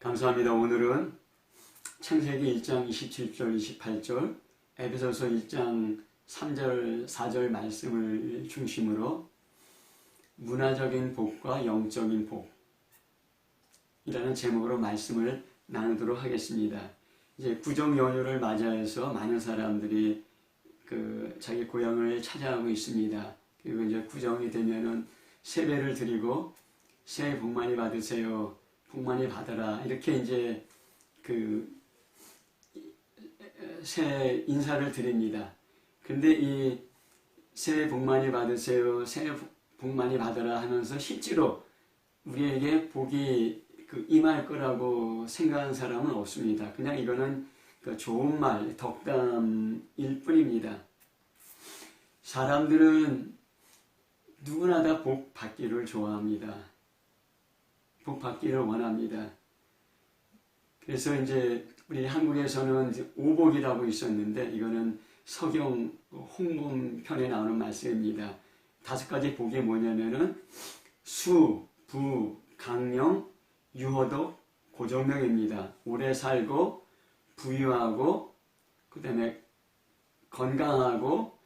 감사합니다. 오늘은 창세기 1장 27절 28절 에베소서 1장 3절 4절 말씀을 중심으로 문화적인 복과 영적인 복이라는 제목으로 말씀을 나누도록 하겠습니다. 이제 구정 연휴를 맞이해서 많은 사람들이 자기 고향을 찾아가고 있습니다. 그리고 이제 구정이 되면은 세배를 드리고 새해 복 많이 받으세요. 복 많이 받아라. 이렇게 이제 새해 인사를 드립니다. 근데 이 새해 복 많이 받으세요. 새해 복 많이 받아라 하면서 실제로 우리에게 복이 임할 거라고 생각하는 사람은 없습니다. 그냥 이거는 좋은 말, 덕담일 뿐입니다. 사람들은 누구나 다 복 받기를 좋아합니다. 복 받기를 원합니다. 그래서 이제 우리 한국에서는 이제 오복이라고 있었는데 이거는 서경 홍범편에 나오는 말씀입니다. 5가지 복이 뭐냐면은 수, 부, 강령, 유호독, 고정명입니다. 오래 살고 부유하고 그 다음에 건강하고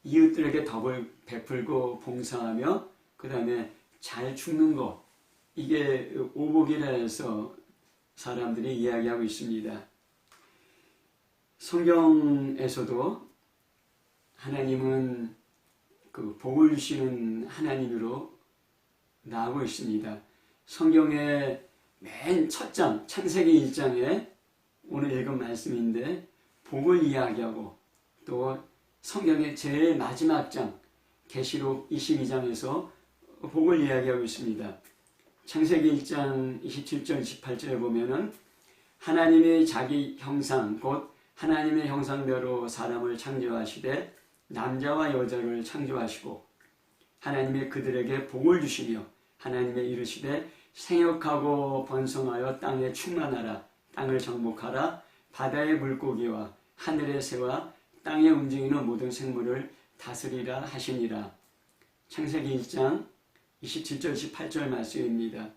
이웃들에게 덕을 베풀고 봉사하며 그 다음에 잘 죽는 것, 이게 오복이라 해서 사람들이 이야기하고 있습니다. 성경에서도 하나님은 복을 주시는 하나님으로 나오고 있습니다. 성경의 맨 첫 장, 창세기 1장에 오늘 읽은 말씀인데 복을 이야기하고 또 성경의 제일 마지막 장, 계시록 22장에서 복을 이야기하고 있습니다. 창세기 1장 27절 28절에 보면은 하나님의 자기 형상 곧 하나님의 형상대로 사람을 창조하시되 남자와 여자를 창조하시고 하나님의 그들에게 복을 주시며 하나님의 이르시되 생육하고 번성하여 땅에 충만하라 땅을 정복하라 바다의 물고기와 하늘의 새와 땅에 움직이는 모든 생물을 다스리라 하시니라. 창세기 1장 27절 18절 말씀입니다.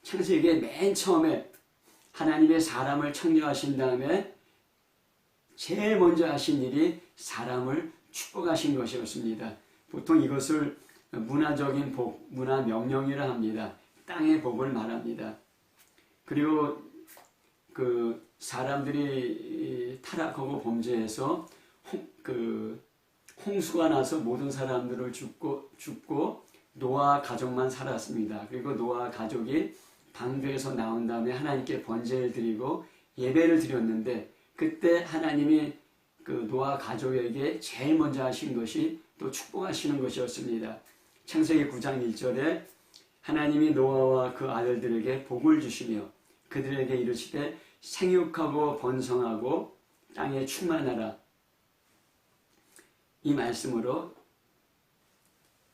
창세기의 맨 처음에 하나님의 사람을 창조하신 다음에 제일 먼저 하신 일이 사람을 축복하신 것이었습니다. 보통 이것을 문화적인 복, 문화 명령이라 합니다. 땅의 복을 말합니다. 그리고 사람들이 타락하고 범죄해서 홍수가 나서 모든 사람들을 죽고 노아 가족만 살았습니다. 그리고 노아 가족이 방주에서 나온 다음에 하나님께 번제를 드리고 예배를 드렸는데 그때 하나님이 노아 가족에게 제일 먼저 하신 것이 또 축복하시는 것이었습니다. 창세기 9장 1절에 하나님이 노아와 그 아들들에게 복을 주시며 그들에게 이르시되 생육하고 번성하고 땅에 충만하라. 이 말씀으로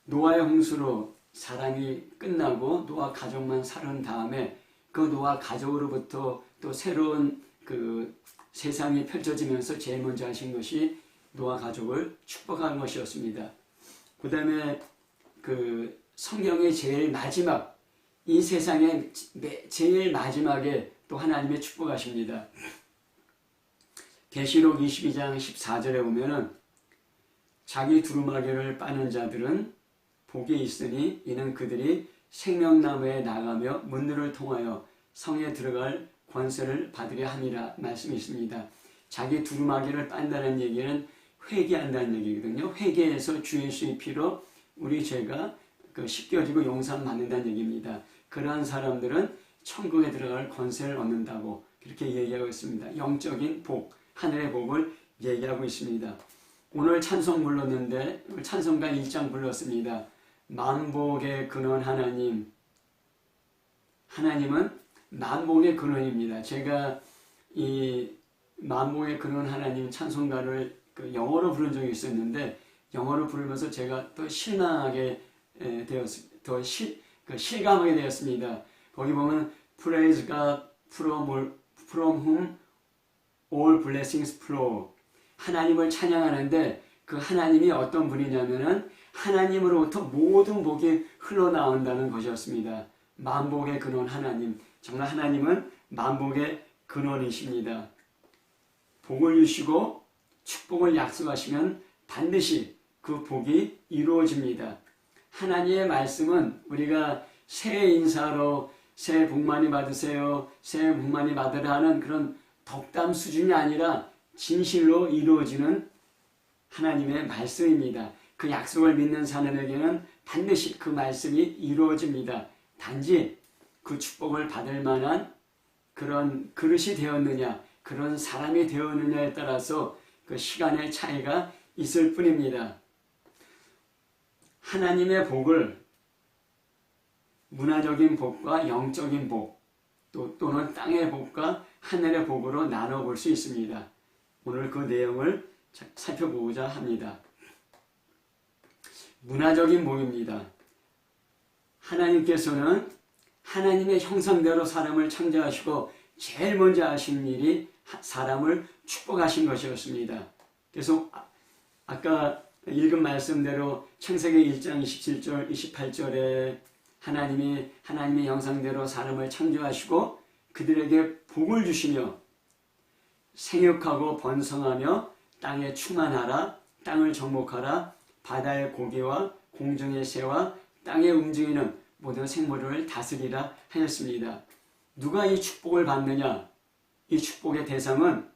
노아의 홍수로 사람이 끝나고 노아 가족만 살은 다음에 그 노아 가족으로부터 또 새로운 세상이 펼쳐지면서 제일 먼저 하신 것이 노아 가족을 축복하는 것이었습니다. 그 다음에 성경의 제일 마지막, 이 세상의 제일 마지막에 또 하나님의 축복하십니다. 계시록 22장 14절에 보면은 자기 두루마기를 빠는 자들은 복이 있으니 이는 그들이 생명나무에 나가며 문들을 통하여 성에 들어갈 권세를 받으려 함이라 말씀이 있습니다. 자기 두루마기를 빤다는 얘기는 회개한다는 얘기거든요. 회개해서 주 예수의 피로 우리 죄가 씻겨지고 용서받는다는 얘기입니다. 그러한 사람들은 천국에 들어갈 권세를 얻는다고 그렇게 얘기하고 있습니다. 영적인 복, 하늘의 복을 얘기하고 있습니다. 오늘 찬송 불렀는데 찬송가 1장 불렀습니다. 만복의 근원 하나님, 하나님은 만복의 근원입니다. 제가 이 만복의 근원 하나님 찬송가를 영어로 부른 적이 있었는데 영어로 부르면서 제가 또 실망하게 되었습니다. 더 실감하게 되었습니다. 거기 보면 Praise God from whom all blessings flow. 하나님을 찬양하는데 그 하나님이 어떤 분이냐면은 하나님으로부터 모든 복이 흘러나온다는 것이었습니다. 만복의 근원 하나님, 정말 하나님은 만복의 근원이십니다. 복을 주시고 축복을 약속하시면 반드시 그 복이 이루어집니다. 하나님의 말씀은 우리가 새해 인사로 새해 복 많이 받으세요, 새해 복 많이 받으라 하는 그런 덕담 수준이 아니라 진실로 이루어지는 하나님의 말씀입니다. 그 약속을 믿는 사람에게는 반드시 그 말씀이 이루어집니다. 단지 그 축복을 받을 만한 그런 그릇이 되었느냐, 그런 사람이 되었느냐에 따라서 그 시간의 차이가 있을 뿐입니다. 하나님의 복을 문화적인 복과 영적인 복, 또는 땅의 복과 하늘의 복으로 나눠볼 수 있습니다. 오늘 그 내용을 살펴보고자 합니다. 문화적인 복입니다. 하나님께서는 하나님의 형상대로 사람을 창조하시고 제일 먼저 하신 일이 사람을 축복하신 것이었습니다. 그래서 아까 읽은 말씀대로 창세기 1장 27절, 28절에 하나님의 형상대로 사람을 창조하시고 그들에게 복을 주시며 생육하고 번성하며 땅에 충만하라, 땅을 정복하라, 바다의 고기와 공중의 새와 땅에 움직이는 모든 생물을 다스리라 하였습니다. 누가 이 축복을 받느냐? 이 축복의 대상은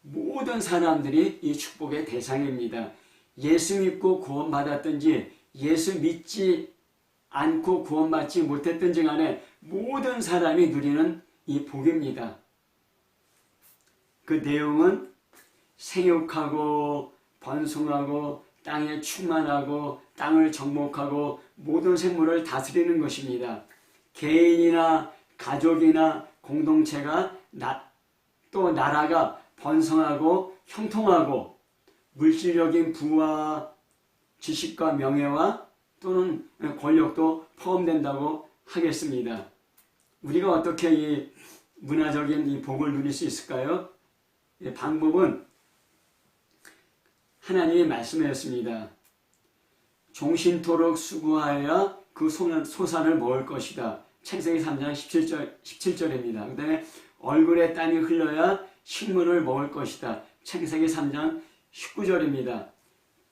모든 사람들이 이 축복의 대상입니다. 예수 믿고 구원받았든지 예수 믿지 않고 구원받지 못했든지 간에 모든 사람이 누리는 이 복입니다. 그 내용은 생육하고 번성하고 땅에 충만하고 땅을 정복하고 모든 생물을 다스리는 것입니다. 개인이나 가족이나 공동체가 또 나라가 번성하고 형통하고 물질적인 부와 지식과 명예와 또는 권력도 포함된다고 하겠습니다. 우리가 어떻게 이 문화적인 이 복을 누릴 수 있을까요? 방법은 하나님의 말씀이었습니다. 종신토록 수고하여 그 소산을 먹을 것이다. 창세기 3장 17절입니다. 그 다음에 얼굴에 땀이 흘러야 식물을 먹을 것이다. 창세기 3장 19절입니다.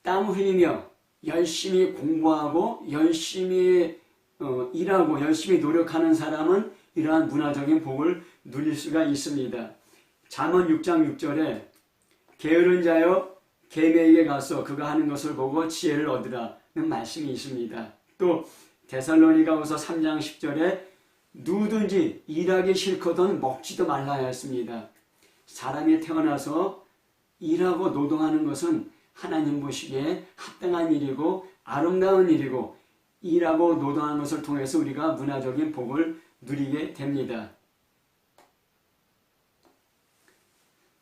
땀 흘리며 열심히 공부하고 열심히 일하고 열심히 노력하는 사람은 이러한 문화적인 복을 누릴 수가 있습니다. 잠언 6장 6절에 게으른 자여 계매에게 가서 그가 하는 것을 보고 지혜를 얻으라는 말씀이 있습니다. 또 데살로니가후서 3장 10절에 누구든지 일하기 싫거든 먹지도 말라 하였습니다. 사람이 태어나서 일하고 노동하는 것은 하나님 보시기에 합당한 일이고 아름다운 일이고 일하고 노동하는 것을 통해서 우리가 문화적인 복을 누리게 됩니다.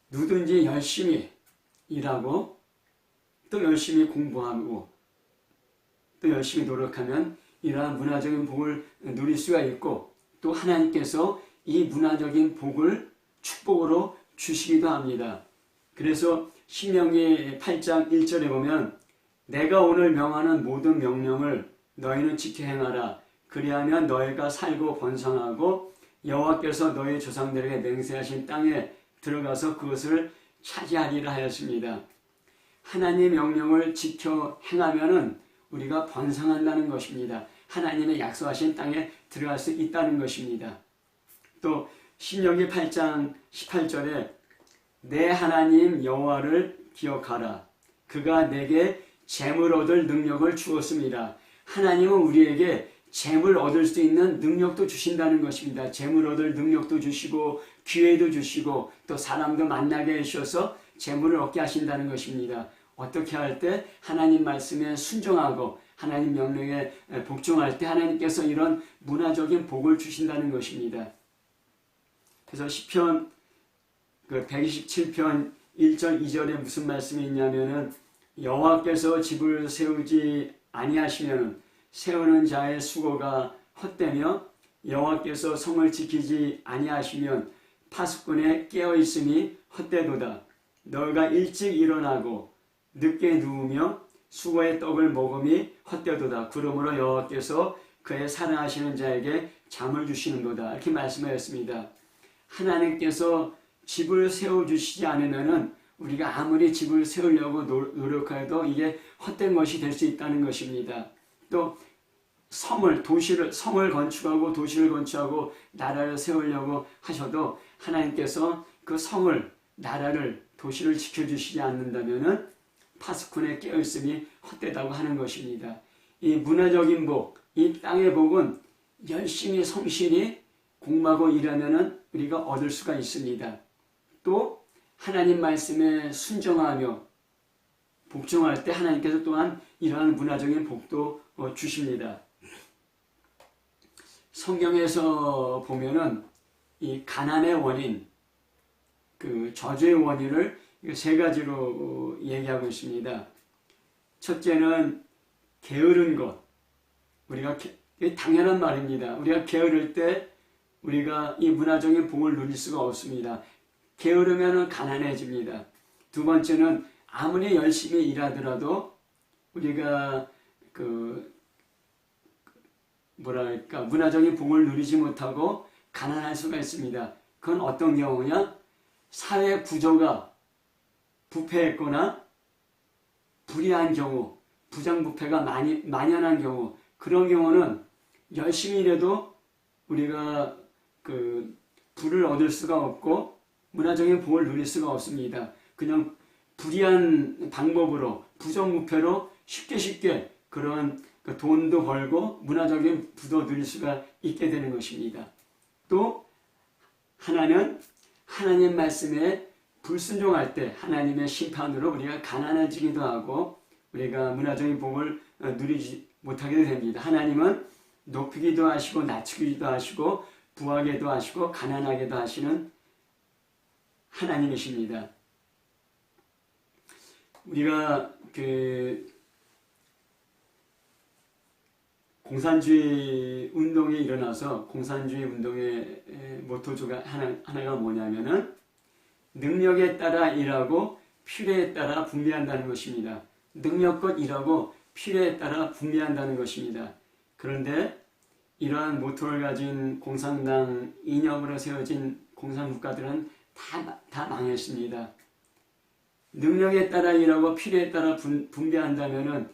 누구든지 열심히 일하고 또 열심히 공부하고 또 열심히 노력하면 이러한 문화적인 복을 누릴 수가 있고 또 하나님께서 이 문화적인 복을 축복으로 주시기도 합니다. 그래서 신명기 8장 1절에 보면 내가 오늘 명하는 모든 명령을 너희는 지켜 행하라. 그리하면 너희가 살고 번성하고 여호와께서 너희 조상들에게 맹세하신 땅에 들어가서 그것을 차지하리라 하였습니다. 하나님의 명령을 지켜 행하면은 우리가 번성한다는 것입니다. 하나님의 약속하신 땅에 들어갈 수 있다는 것입니다. 또 신명기 8장 18절에 내 하나님 여호와를 기억하라. 그가 내게 재물 얻을 능력을 주었습니다. 하나님은 우리에게 재물 얻을 수 있는 능력도 주신다는 것입니다. 재물 얻을 능력도 주시고 기회도 주시고 또 사람도 만나게 해주셔서 재물을 얻게 하신다는 것입니다. 어떻게 할 때 하나님 말씀에 순종하고 하나님 명령에 복종할 때 하나님께서 이런 문화적인 복을 주신다는 것입니다. 그래서 시편 127편 1절 2절에 무슨 말씀이 있냐면은 여호와께서 집을 세우지 아니하시면 세우는 자의 수고가 헛되며 여호와께서 성을 지키지 아니하시면 파수꾼의 깨어있음이 헛되도다. 너희가 일찍 일어나고 늦게 누우며 수고의 떡을 먹음이 헛되도다. 그러므로 여호와께서 그의 사랑하시는 자에게 잠을 주시는도다. 이렇게 말씀하였습니다. 하나님께서 집을 세워주시지 않으면은 우리가 아무리 집을 세우려고 노력해도 이게 헛된 것이 될 수 있다는 것입니다. 또 성을 건축하고 도시를 건축하고 나라를 세우려고 하셔도 하나님께서 그 성을, 나라를, 도시를 지켜주시지 않는다면은 파수꾼의 깨어있음이 헛되다고 하는 것입니다. 이 문화적인 복, 이 땅의 복은 열심히 성실히 공부하고 일하면은 우리가 얻을 수가 있습니다. 또 하나님 말씀에 순종하며 복종할 때 하나님께서 또한 이러한 문화적인 복도 주십니다. 성경에서 보면은 이 가난의 원인, 그 저주의 원인을 세 가지로 얘기하고 있습니다. 첫째는 게으른 것. 우리가 당연한 말입니다. 우리가 게으를 때 우리가 이 문화적인 복을 누릴 수가 없습니다. 게으르면 가난해집니다. 두 번째는 아무리 열심히 일하더라도 우리가 문화적인 복을 누리지 못하고 가난할 수가 있습니다. 그건 어떤 경우냐? 사회 구조가 부패했거나 불의한 경우, 부정부패가 만연한 경우, 그런 경우는 열심히 일해도 우리가 부를 얻을 수가 없고 문화적인 복을 누릴 수가 없습니다. 그냥 불의한 방법으로, 부정부패로 쉽게 그런 돈도 벌고 문화적인 부도 누릴 수가 있게 되는 것입니다. 또 하나는 하나님 말씀에 불순종할 때 하나님의 심판으로 우리가 가난해지기도 하고 우리가 문화적인 복을 누리지 못하게 됩니다. 하나님은 높이기도 하시고 낮추기도 하시고 부하게도 하시고 가난하게도 하시는 하나님이십니다. 우리가 공산주의 운동이 일어나서 공산주의 운동의 모토주가 하나가 뭐냐면은 능력에 따라 일하고 필요에 따라 분배한다는 것입니다. 능력껏 일하고 필요에 따라 분배한다는 것입니다. 그런데 이러한 모토를 가진 공산당 이념으로 세워진 공산국가들은 다 망했습니다. 능력에 따라 일하고 필요에 따라 분배한다면은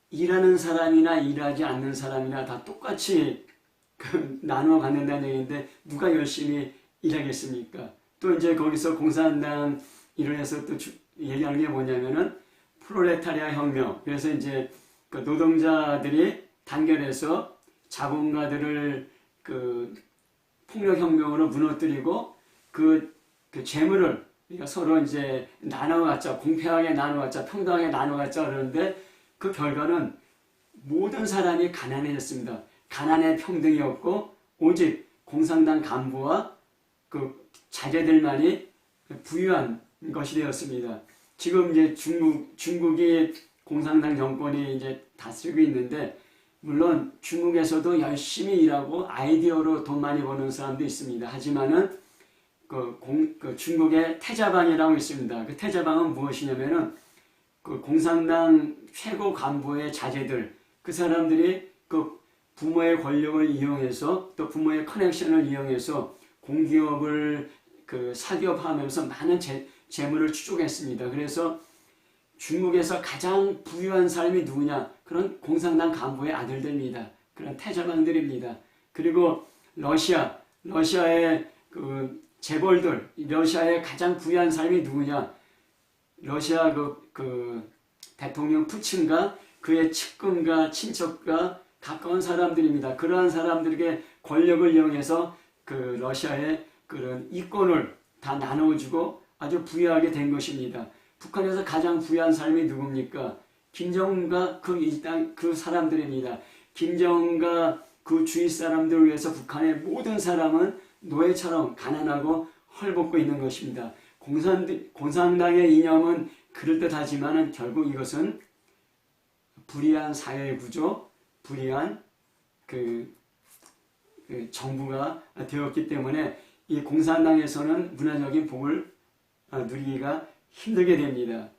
일하는 사람이나 일하지 않는 사람이나 다 똑같이 나누어 갖는다는 얘기인데 누가 열심히 일하겠습니까? 또 이제 거기서 공산당 일원에서 또 얘기하는 게 뭐냐면은 프롤레타리아 혁명. 그래서 이제 노동자들이 단결해서 자본가들을 폭력혁명으로 무너뜨리고 그 재물을 그러니까 서로 이제 나눠갖자, 공평하게 나눠갖자, 평등하게 나눠갖자 그러는데 그 결과는 모든 사람이 가난해졌습니다. 가난의 평등이 없고 오직 공산당 간부와 그 자제들만이 부유한 것이 되었습니다. 지금 이제 중국이 공산당 정권이 이제 다스리고 있는데 물론 중국에서도 열심히 일하고 아이디어로 돈 많이 버는 사람도 있습니다. 하지만은 중국의 태자방이라고 있습니다. 그 태자방은 무엇이냐면은 그 공산당 최고 간부의 자제들, 그 사람들이 그 부모의 권력을 이용해서 또 부모의 커넥션을 이용해서 공기업을 사기업하면서 많은 재물을 추적했습니다. 그래서 중국에서 가장 부유한 사람이 누구냐? 그런 공산당 간부의 아들들입니다. 그런 태자방들입니다. 그리고 러시아의 재벌들, 러시아의 가장 부유한 사람이 누구냐? 러시아 대통령 푸틴과 그의 측근과 친척과 가까운 사람들입니다. 그러한 사람들에게 권력을 이용해서 러시아의 그런 이권을 다 나눠주고 아주 부유하게 된 것입니다. 북한에서 가장 부유한 사람이 누굽니까? 김정은과 그 사람들입니다. 김정은과 그 주위 사람들을 위해서 북한의 모든 사람은 노예처럼 가난하고 헐벗고 있는 것입니다. 공산당의 이념은 그럴듯하지만 결국 이것은 불의한 사회구조, 불의한 정부가 되었기 때문에 이 공산당에서는 문화적인 복을 누리기가 힘들게 됩니다.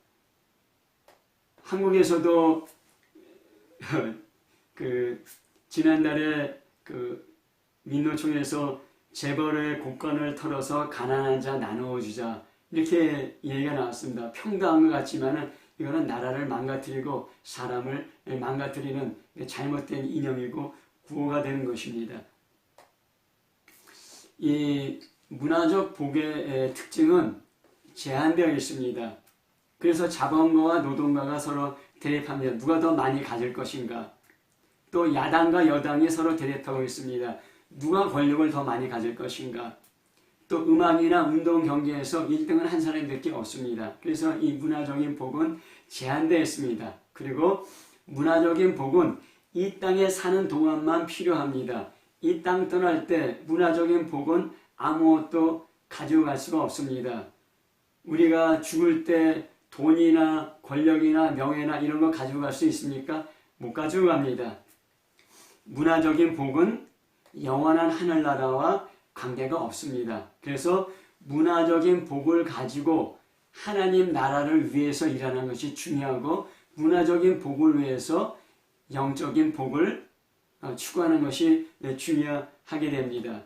한국에서도 지난달에 그 민노총에서 재벌의 곡간을 털어서 가난한 자 나누어주자 이렇게 얘기가 나왔습니다. 평등한 것 같지만은 이거는 나라를 망가뜨리고 사람을 망가뜨리는 잘못된 이념이고 구호가 되는 것입니다. 이 문화적 복의 특징은 제한되어 있습니다. 그래서 자본가와 노동가가 서로 대립합니다. 누가 더 많이 가질 것인가? 또 야당과 여당이 서로 대립하고 있습니다. 누가 권력을 더 많이 가질 것인가? 또 음악이나 운동 경기에서 1등은 한 사람밖에 없습니다. 그래서 이 문화적인 복은 제한되어 있습니다. 그리고 문화적인 복은 이 땅에 사는 동안만 필요합니다. 이 땅 떠날 때 문화적인 복은 아무것도 가지고 갈 수가 없습니다. 우리가 죽을 때 돈이나 권력이나 명예나 이런 거 가지고 갈 수 있습니까? 못 가지고 갑니다. 문화적인 복은 영원한 하늘나라와 관계가 없습니다. 그래서 문화적인 복을 가지고 하나님 나라를 위해서 일하는 것이 중요하고 문화적인 복을 위해서 영적인 복을 추구하는 것이 중요하게 됩니다.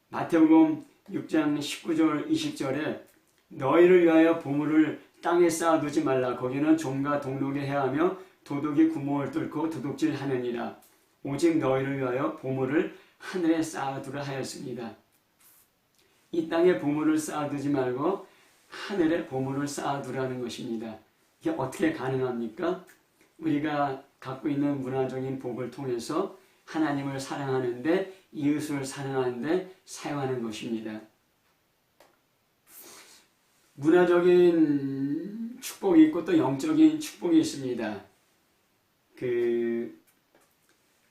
마태복음 6장 19절 20절에 너희를 위하여 보물을 땅에 쌓아두지 말라. 거기는 종과 동록이 해하며 도둑이 구멍을 뚫고 도둑질하느니라. 오직 너희를 위하여 보물을 하늘에 쌓아두라 하였습니다. 이 땅에 보물을 쌓아두지 말고 하늘에 보물을 쌓아두라는 것입니다. 이게 어떻게 가능합니까? 우리가 갖고 있는 문화적인 복을 통해서 하나님을 사랑하는데 이웃을 사랑하는데 사용하는 것입니다. 문화적인 축복이 있고 또 영적인 축복이 있습니다.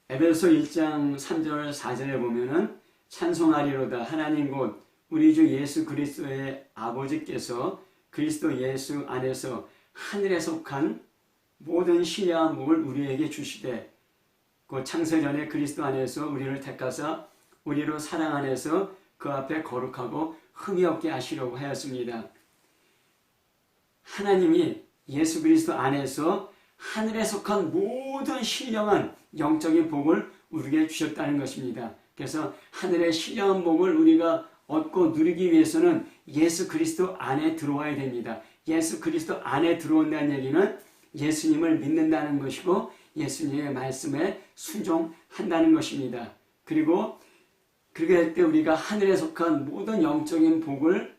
에베소 1장 3절 4절에 보면은 찬송하리로다 하나님 곧 우리 주 예수 그리스도의 아버지께서 그리스도 예수 안에서 하늘에 속한 모든 신령한 복을 우리에게 주시되 그 창세전에 그리스도 안에서 우리를 택하사 우리로 사랑 안에서 그 앞에 거룩하고 흠이 없게 하시려고 하였습니다. 하나님이 예수 그리스도 안에서 하늘에 속한 모든 신령한 영적인 복을 우리에게 주셨다는 것입니다. 그래서 하늘의 신령한 복을 우리가 얻고 누리기 위해서는 예수 그리스도 안에 들어와야 됩니다. 예수 그리스도 안에 들어온다는 얘기는 예수님을 믿는다는 것이고 예수님의 말씀에 순종한다는 것입니다. 그리고 그렇게 할 때 우리가 하늘에 속한 모든 영적인 복을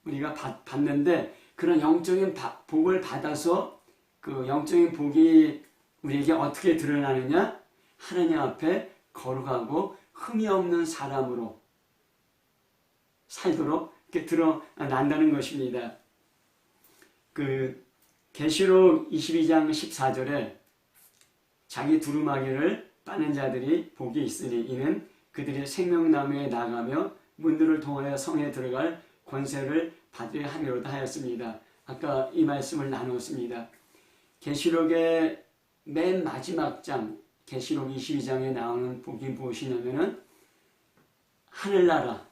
우리가 받는데 그런 영적인 복을 받아서 그 영적인 복이 우리에게 어떻게 드러나느냐? 하나님 앞에 거룩하고 흠이 없는 사람으로 살도록 이렇게 드러난다는 것입니다. 계시록 22장 14절에 자기 두루마기를 빠는 자들이 복이 있으니 이는 그들이 생명나무에 나가며 문들을 통하여 성에 들어갈 권세를 받으려 함이로다 하였습니다. 아까 이 말씀을 나누었습니다. 계시록의 맨 마지막 장 계시록 22장에 나오는 복이 무엇이냐면은 하늘나라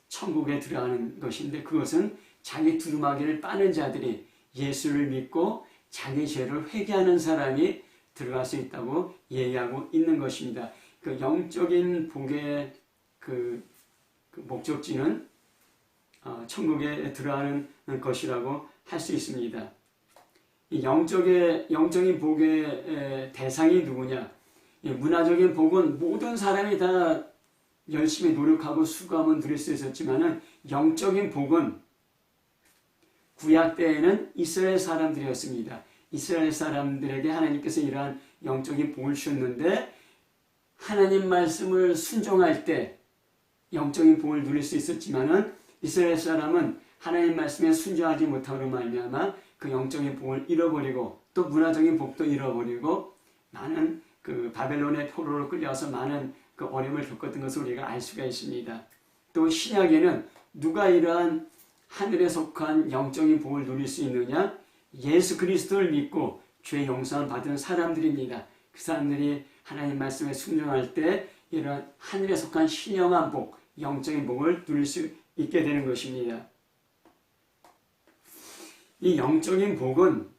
천국에 들어가는 것인데 그것은 자기 두루마기를 빠는 자들이 예수를 믿고 자기 죄를 회개하는 사람이 들어갈 수 있다고 얘기하고 있는 것입니다. 그 영적인 복의 그 목적지는 천국에 들어가는 것이라고 할 수 있습니다. 이 영적인 복의 대상이 누구냐? 이 문화적인 복은 모든 사람이 다 열심히 노력하고 수고하면 누릴 수 있었지만은 영적인 복은 구약 때에는 이스라엘 사람들이었습니다. 이스라엘 사람들에게 하나님께서 이러한 영적인 복을 주셨는데 하나님 말씀을 순종할 때 영적인 복을 누릴 수 있었지만은 이스라엘 사람은 하나님 말씀에 순종하지 못하므로 말미암아 그 영적인 복을 잃어버리고 또 문화적인 복도 잃어버리고 많은 그 바벨론의 포로로 끌려와서 많은 그 어려움을 겪었던 것을 우리가 알 수가 있습니다. 또 신약에는 누가 이러한 하늘에 속한 영적인 복을 누릴 수 있느냐? 예수 그리스도를 믿고 죄 용서를 받은 사람들입니다. 그 사람들이 하나님 말씀에 순종할 때 이런 하늘에 속한 신령한 복, 영적인 복을 누릴 수 있게 되는 것입니다. 이 영적인 복은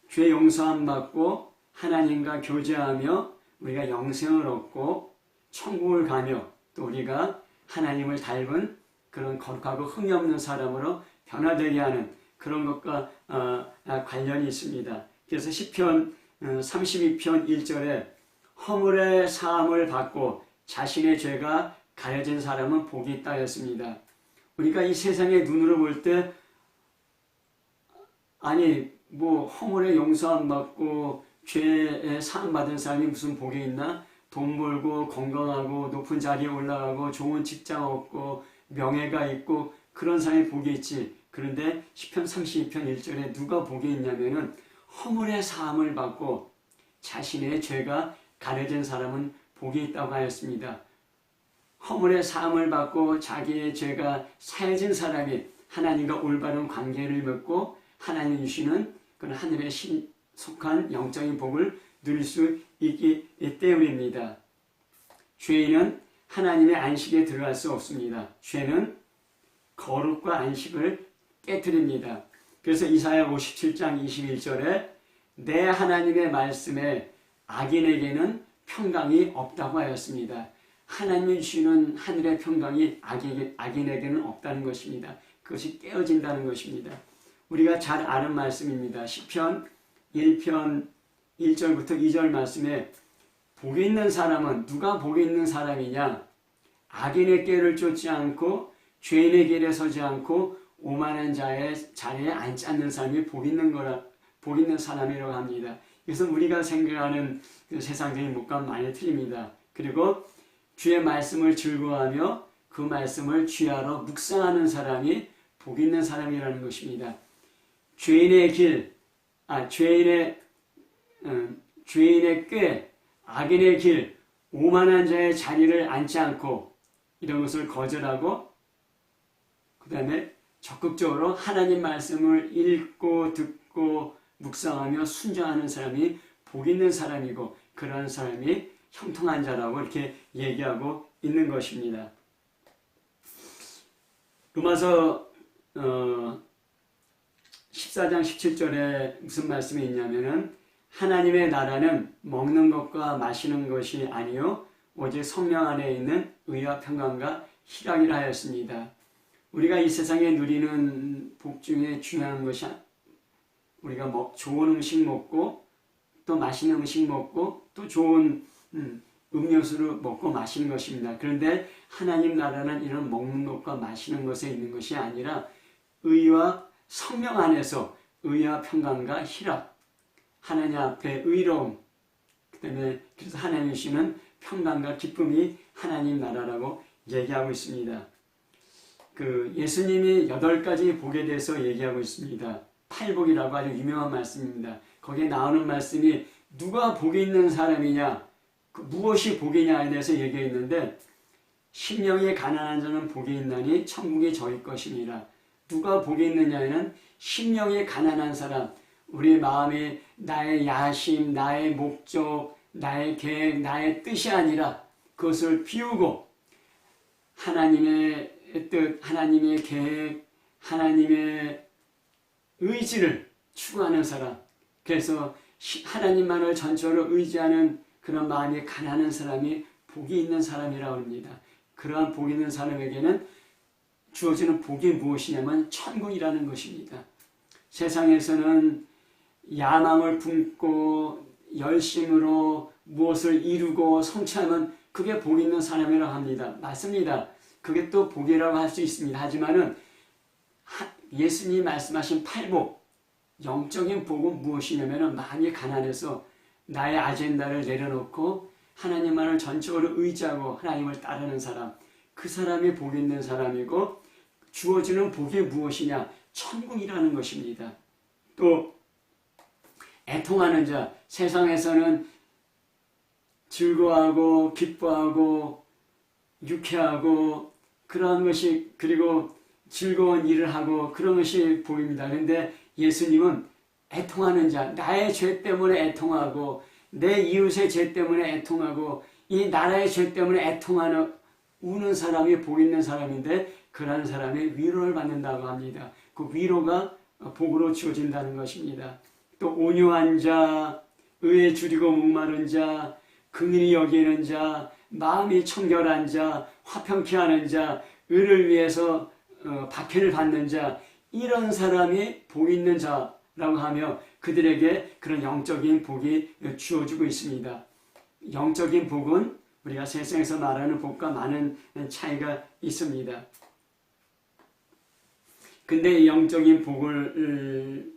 죄 용서함 받고 하나님과 교제하며 우리가 영생을 얻고 천국을 가며 또 우리가 하나님을 닮은 그런 거룩하고 흠이 없는 사람으로 변화되게 하는 그런 것과 관련이 있습니다. 그래서 시편 32편 1절에 허물의 사함을 받고 자신의 죄가 가려진 사람은 복이 있다 했습니다. 우리가 이 세상의 눈으로 볼 때 아니 뭐 허물의 용서함 받고 죄에 사함 받은 사람이 무슨 복이 있나? 돈 벌고 건강하고 높은 자리에 올라가고 좋은 직장 얻고 명예가 있고 그런 사람이 복이 있지. 그런데 시편 32편 1절에 누가 복이 있냐면은 허물의 사함을 받고 자신의 죄가 가려진 사람은 복이 있다고 하였습니다. 허물의 사함을 받고 자기의 죄가 사해진 사람이 하나님과 올바른 관계를 맺고 하나님 주시는 그런 하늘의 속한 영적인 복을 누릴 수 있기 때문입니다. 죄인은 하나님의 안식에 들어갈 수 없습니다. 죄는 거룩과 안식을 깨뜨립니다. 그래서 이사야 57장 21절에 내 하나님의 말씀에 악인에게는 평강이 없다고 하였습니다. 하나님이 주시는 하늘의 평강이 악인에게는 없다는 것입니다. 그것이 깨어진다는 것입니다. 우리가 잘 아는 말씀입니다. 시편 1편 1절부터 2절 말씀에 복이 있는 사람은 누가 복이 있는 사람이냐? 악인의 길을 쫓지 않고 죄인의 길에 서지 않고 오만한 자의 자리에 앉지 않는 사람이 복 있는 사람이라고 합니다. 그래서 우리가 생각하는 그 세상적인 목과는 많이 틀립니다. 그리고 주의 말씀을 즐거워하며 그 말씀을 쥐하러 묵상하는 사람이 복 있는 사람이라는 것입니다. 죄인의 꾀, 악인의 길, 오만한 자의 자리를 앉지 않고 이런 것을 거절하고 그 다음에 적극적으로 하나님 말씀을 읽고 듣고 묵상하며 순종하는 사람이 복 있는 사람이고 그러한 사람이 형통한 자라고 이렇게 얘기하고 있는 것입니다. 로마서 14장 17절에 무슨 말씀이 있냐면은 하나님의 나라는 먹는 것과 마시는 것이 아니요 오직 성령 안에 있는 의와 평강과 희락이라 하였습니다. 우리가 이 세상에 누리는 복 중에 중요한 것이 우리가 좋은 음식 먹고 또 맛있는 음식 먹고 또 좋은 음료수를 먹고 마시는 것입니다. 그런데 하나님 나라는 이런 먹는 것과 마시는 것에 있는 것이 아니라 의와 성령 안에서 의와 평강과 희락, 하나님 앞에 의로움, 그다음에 그래서 하나님 주시는 평강과 기쁨이 하나님 나라라고 얘기하고 있습니다. 그 예수님이 8가지 복에 대해서 얘기하고 있습니다. 팔복이라고 아주 유명한 말씀입니다. 거기에 나오는 말씀이 누가 복이 있는 사람이냐, 무엇이 복이냐에 대해서 얘기했는데 심령이 가난한 자는 복이 있나니 천국이 저희 것이니라. 누가 복이 있느냐에는 심령이 가난한 사람, 우리 마음에 나의 야심, 나의 목적, 나의 계획, 나의 뜻이 아니라 그것을 비우고 하나님의 뜻, 하나님의 계획, 하나님의 의지를 추구하는 사람, 그래서 하나님만을 전적으로 의지하는 그런 마음이 가난한 사람이 복이 있는 사람이라고 합니다. 그러한 복이 있는 사람에게는 주어지는 복이 무엇이냐면 천국이라는 것입니다. 세상에서는 야망을 품고 열심으로 무엇을 이루고 성취하면 그게 복 있는 사람이라고 합니다. 맞습니다. 그게 또 복이라고 할 수 있습니다. 하지만은 예수님이 말씀하신 팔복, 영적인 복은 무엇이냐면 마음이 가난해서 나의 아젠다를 내려놓고 하나님만을 전적으로 의지하고 하나님을 따르는 사람, 그 사람이 복 있는 사람이고 주어지는 복이 무엇이냐? 천국이라는 것입니다. 또 애통하는 자, 세상에서는 즐거워하고 기뻐하고 유쾌하고 그러한 것이, 그리고 즐거운 일을 하고 그런 것이 복입니다. 그런데 예수님은 애통하는 자, 나의 죄 때문에 애통하고 내 이웃의 죄 때문에 애통하고 이 나라의 죄 때문에 애통하는 우는 사람이 복 있는 사람인데 그러한 사람이 위로를 받는다고 합니다. 그 위로가 복으로 주어진다는 것입니다. 또 온유한 자, 의에 줄이고 목마른 자, 긍휼히 여기는 자, 마음이 청결한 자, 화평케 하는 자, 의를 위해서 박해를 받는 자, 이런 사람이 복 있는 자라고 하며 그들에게 그런 영적인 복이 주어지고 있습니다. 영적인 복은 우리가 세상에서 말하는 복과 많은 차이가 있습니다. 근데 이 영적인 복을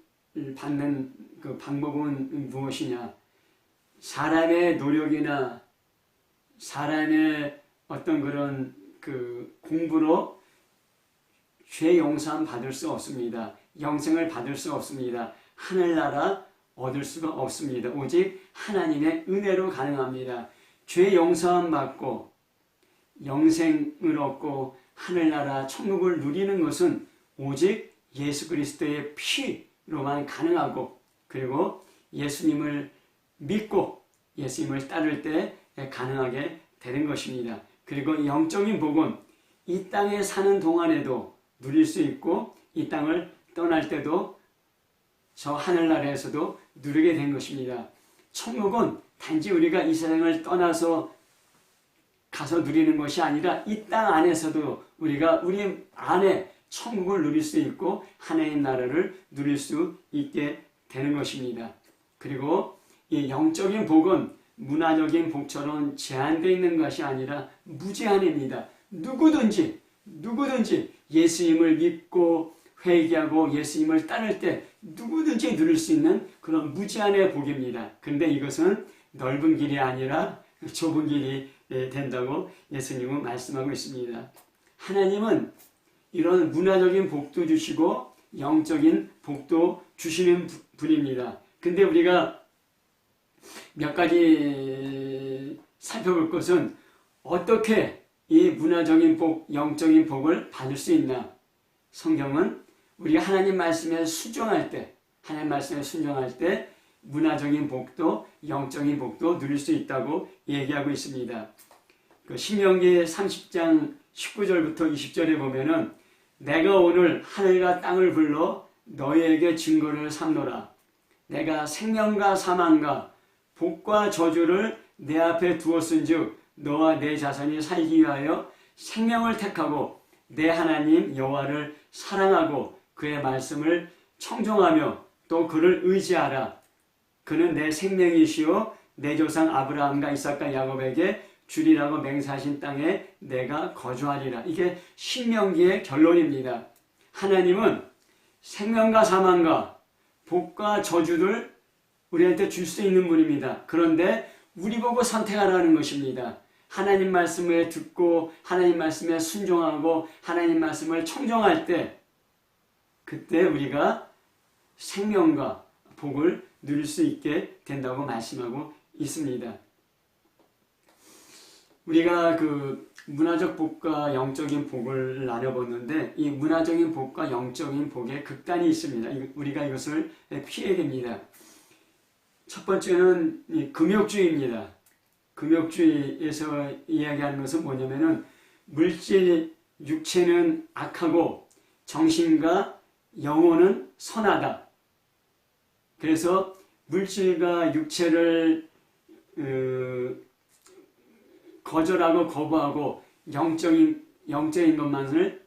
받는 그 방법은 무엇이냐? 사람의 노력이나 사람의 어떤 그런 그 공부로 죄 용서함 받을 수 없습니다. 영생을 받을 수 없습니다. 하늘나라 얻을 수가 없습니다. 오직 하나님의 은혜로 가능합니다. 죄 용서함 받고 영생을 얻고 하늘나라 천국을 누리는 것은 오직 예수 그리스도의 피로만 가능하고, 그리고 예수님을 믿고 예수님을 따를 때 가능하게 되는 것입니다. 그리고 영적인 복은 이 땅에 사는 동안에도 누릴 수 있고 이 땅을 떠날 때도 저 하늘나라에서도 누리게 된 것입니다. 천국은 단지 우리가 이 세상을 떠나서 가서 누리는 것이 아니라 이 땅 안에서도 우리가 우리 안에 천국을 누릴 수 있고 하나님 나라를 누릴 수 있게 되는 것입니다. 그리고 이 영적인 복은 문화적인 복처럼 제한되어 있는 것이 아니라 무제한입니다. 누구든지 예수님을 믿고 회개하고 예수님을 따를 때 누구든지 누릴 수 있는 그런 무제한의 복입니다. 그런데 이것은 넓은 길이 아니라 좁은 길이 된다고 예수님은 말씀하고 있습니다. 하나님은 이런 문화적인 복도 주시고 영적인 복도 주시는 분입니다. 근데 우리가 몇 가지 살펴볼 것은 어떻게 이 문화적인 복, 영적인 복을 받을 수 있나? 성경은 우리가 하나님 말씀에 순종할 때, 문화적인 복도, 영적인 복도 누릴 수 있다고 얘기하고 있습니다. 그 신명기 30장 19절부터 20절에 보면은 내가 오늘 하늘과 땅을 불러 너희에게 증거를 삼노라. 내가 생명과 사망과 복과 저주를 내 앞에 두었은즉 너와 내 자손이 살기 위하여 생명을 택하고 내 하나님 여호와를 사랑하고 그의 말씀을 청종하며 또 그를 의지하라. 그는 내 생명이시요 내 조상 아브라함과 이삭과 야곱에게 주리라고 맹세하신 땅에 내가 거주하리라. 이게 신명기의 결론입니다. 하나님은 생명과 사망과 복과 저주를 우리한테 줄 수 있는 분입니다. 그런데 우리 보고 선택하라는 것입니다. 하나님 말씀을 듣고 하나님 말씀에 순종하고 하나님 말씀을 청종할 때 그때 우리가 생명과 복을 누릴 수 있게 된다고 말씀하고 있습니다. 우리가 그 문화적 복과 영적인 복을 나눠봤는데 이 문화적인 복과 영적인 복의 극단이 있습니다. 우리가 이것을 피해야 됩니다. 첫 번째는 금욕주의입니다. 금욕주의에서 이야기하는 것은 뭐냐면은 물질, 육체는 악하고 정신과 영혼은 선하다. 그래서 물질과 육체를 거절하고 거부하고 영적인 것만을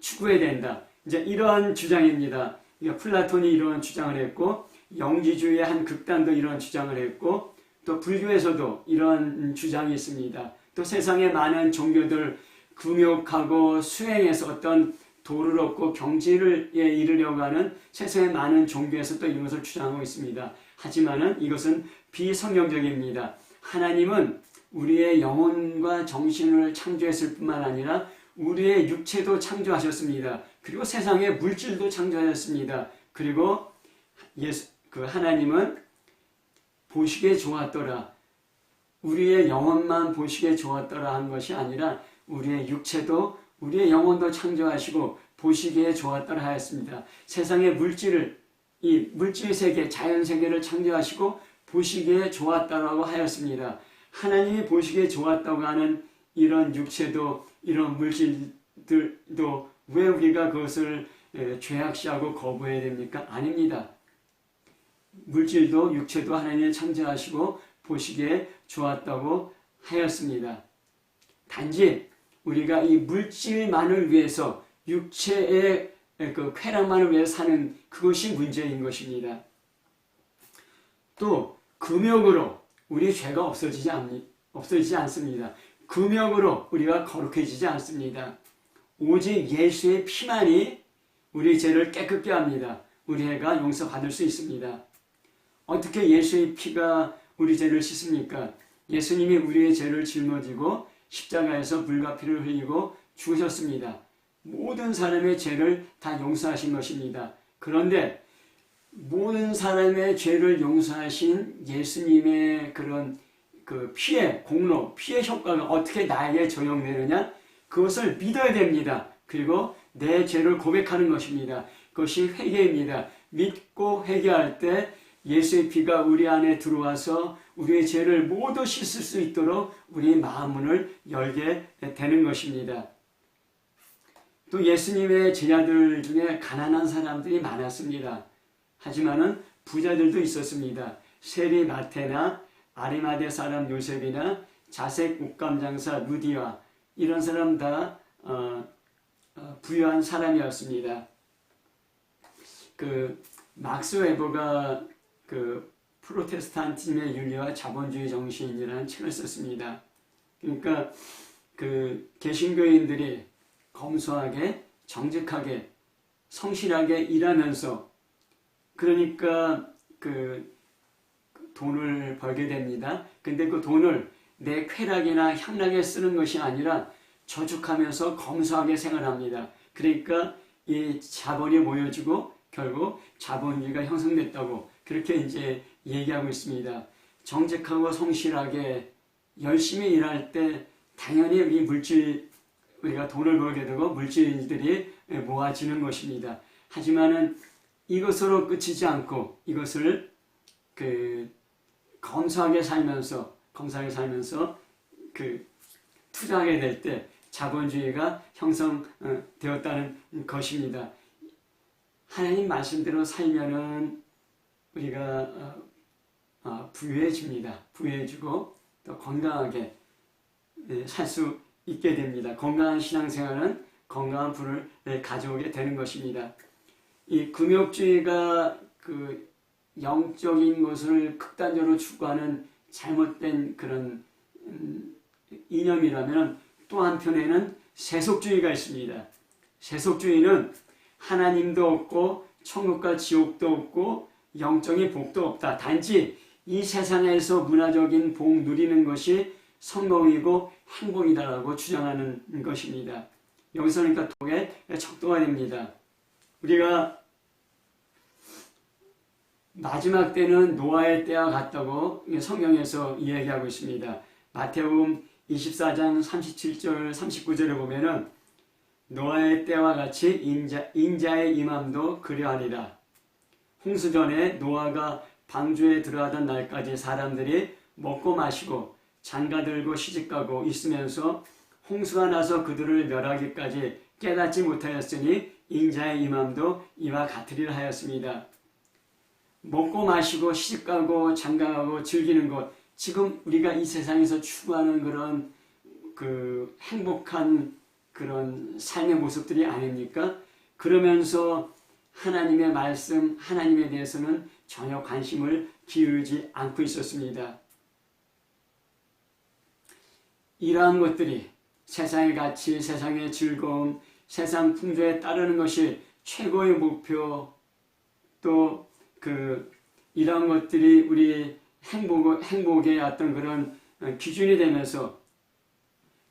추구해야 된다. 이제 이러한 주장입니다. 그러니까 플라톤이 이러한 주장을 했고 영지주의의 한 극단도 이러한 주장을 했고 또 불교에서도 이러한 주장이 있습니다. 또 세상의 많은 종교들 금욕하고 수행해서 어떤 도를 얻고 경지를 이르려고 하는 세상의 많은 종교에서 또 이런 것을 주장하고 있습니다. 하지만은 이것은 비성경적입니다. 하나님은 우리의 영혼과 정신을 창조했을 뿐만 아니라 우리의 육체도 창조하셨습니다. 그리고 세상의 물질도 창조하셨습니다. 그리고 하나님은 보시기에 좋았더라. 우리의 영혼만 보시기에 좋았더라 한 것이 아니라 우리의 육체도 우리의 영혼도 창조하시고 보시기에 좋았더라 하였습니다. 세상의 이 물질 세계, 자연 세계를 창조하시고 보시기에 좋았다라고 하였습니다. 하나님이 보시기에 좋았다고 하는 이런 육체도 이런 물질들도 왜 우리가 그것을 죄악시하고 거부해야 됩니까? 아닙니다. 물질도 육체도 하나님이 창조하시고 보시기에 좋았다고 하였습니다. 단지 우리가 이 물질만을 위해서 육체의 그 쾌락만을 위해 사는 그것이 문제인 것입니다. 또 금욕으로 우리 죄가 없어지지 않습니다. 금욕으로 우리가 거룩해지지 않습니다. 오직 예수의 피만이 우리 죄를 깨끗게 합니다. 우리 죄가 용서받을 수 있습니다. 어떻게 예수의 피가 우리 죄를 씻습니까? 예수님이 우리의 죄를 짊어지고 십자가에서 물과 피를 흘리고 죽으셨습니다. 모든 사람의 죄를 다 용서하신 것입니다. 그런데 모든 사람의 죄를 용서하신 예수님의 그런 그 피의 공로, 피의 효과가 어떻게 나에게 적용되느냐? 그것을 믿어야 됩니다. 그리고 내 죄를 고백하는 것입니다. 그것이 회개입니다. 믿고 회개할 때 예수의 피가 우리 안에 들어와서 우리의 죄를 모두 씻을 수 있도록 우리 마음문을 열게 되는 것입니다. 또 예수님의 제자들 중에 가난한 사람들이 많았습니다. 하지만은 부자들도 있었습니다. 세리 마테나 아리마대 사람 요셉이나 자색 옷감장사 루디와 이런 사람 다 부유한 사람이었습니다. 그 막스 웨버가 그 프로테스탄tism의 윤리와 자본주의 정신이라는 책을 썼습니다. 그러니까 그 개신교인들이 검소하게 정직하게 성실하게 일하면서 그러니까 그 돈을 벌게 됩니다. 근데 그 돈을 내 쾌락이나 향락에 쓰는 것이 아니라 저축하면서 검소하게 생활합니다. 그러니까 이 자본이 모여지고 결국 자본주의가 형성됐다고 그렇게 이제 얘기하고 있습니다. 정직하고 성실하게 열심히 일할 때 당연히 이 우리가 돈을 벌게 되고 물질들이 모아지는 것입니다. 하지만은 이것으로 끝이지 않고 이것을 검소하게 살면서 투자하게 될 때 자본주의가 형성되었다는 것입니다. 하나님 말씀대로 살면은 우리가 부유해집니다. 부유해지고 또 건강하게 살 수 있게 됩니다. 건강한 신앙생활은 건강한 부를 가져오게 되는 것입니다. 이 금욕주의가 그 영적인 것을 극단적으로 추구하는 잘못된 그런 이념이라면 또 한편에는 세속주의가 있습니다. 세속주의는 하나님도 없고 천국과 지옥도 없고 영적인 복도 없다. 단지 이 세상에서 문화적인 복 누리는 것이 성공이고 행복이다라고 주장하는 것입니다. 여기서 그러니까 독에 척도가 됩니다. 우리가 마지막 때는 노아의 때와 같다고 성경에서 이야기하고 있습니다. 마태복음 24장 37절 39절에 보면은 노아의 때와 같이 인자의 임함도 그러하리라. 홍수 전에 노아가 방주에 들어가던 날까지 사람들이 먹고 마시고 장가들고 시집가고 있으면서 홍수가 나서 그들을 멸하기까지 깨닫지 못하였으니 인자의 임함도 이와 같으리라 하였습니다. 먹고 마시고 시집가고 장가가고 즐기는 것, 지금 우리가 이 세상에서 추구하는 그런 그 행복한 그런 삶의 모습들이 아닙니까? 그러면서 하나님의 말씀, 하나님에 대해서는 전혀 관심을 기울이지 않고 있었습니다. 이러한 것들이 세상의 가치, 세상의 즐거움, 세상 풍조에 따르는 것이 최고의 목표, 또 이러한 것들이 우리 행복의 어떤 그런 기준이 되면서